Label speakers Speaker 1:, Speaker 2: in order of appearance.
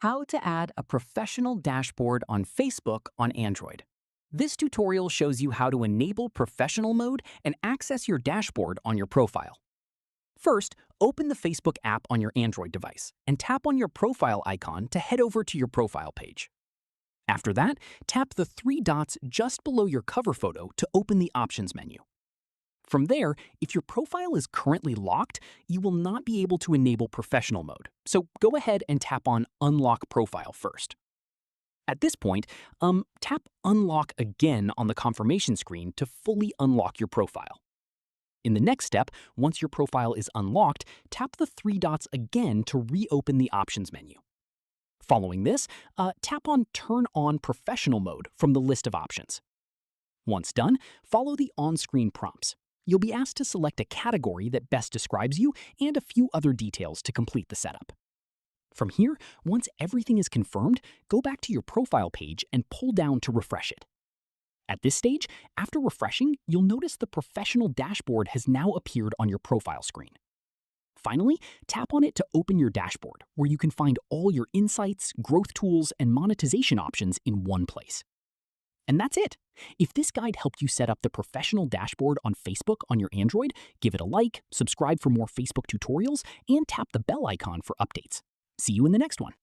Speaker 1: How to add a professional dashboard on Facebook on Android. This tutorial shows you how to enable professional mode and access your dashboard on your profile. First, open the Facebook app on your Android device and tap on your profile icon to head over to your profile page. After that, tap the three dots just below your cover photo to open the options menu. From there, if your profile is currently locked, you will not be able to enable professional mode, so go ahead and tap on Unlock Profile first. At this point, tap Unlock again on the confirmation screen to fully unlock your profile. In the next step, once your profile is unlocked, tap the three dots again to reopen the options menu. Following this, tap on Turn on Professional Mode from the list of options. Once done, follow the on-screen prompts. You'll be asked to select a category that best describes you and a few other details to complete the setup. From here, once everything is confirmed, go back to your profile page and pull down to refresh it. At this stage, after refreshing, you'll notice the professional dashboard has now appeared on your profile screen. Finally, tap on it to open your dashboard, where you can find all your insights, growth tools, and monetization options in one place. And that's it. If this guide helped you set up the professional dashboard on Facebook on your Android, give it a like, subscribe for more Facebook tutorials, and tap the bell icon for updates. See you in the next one.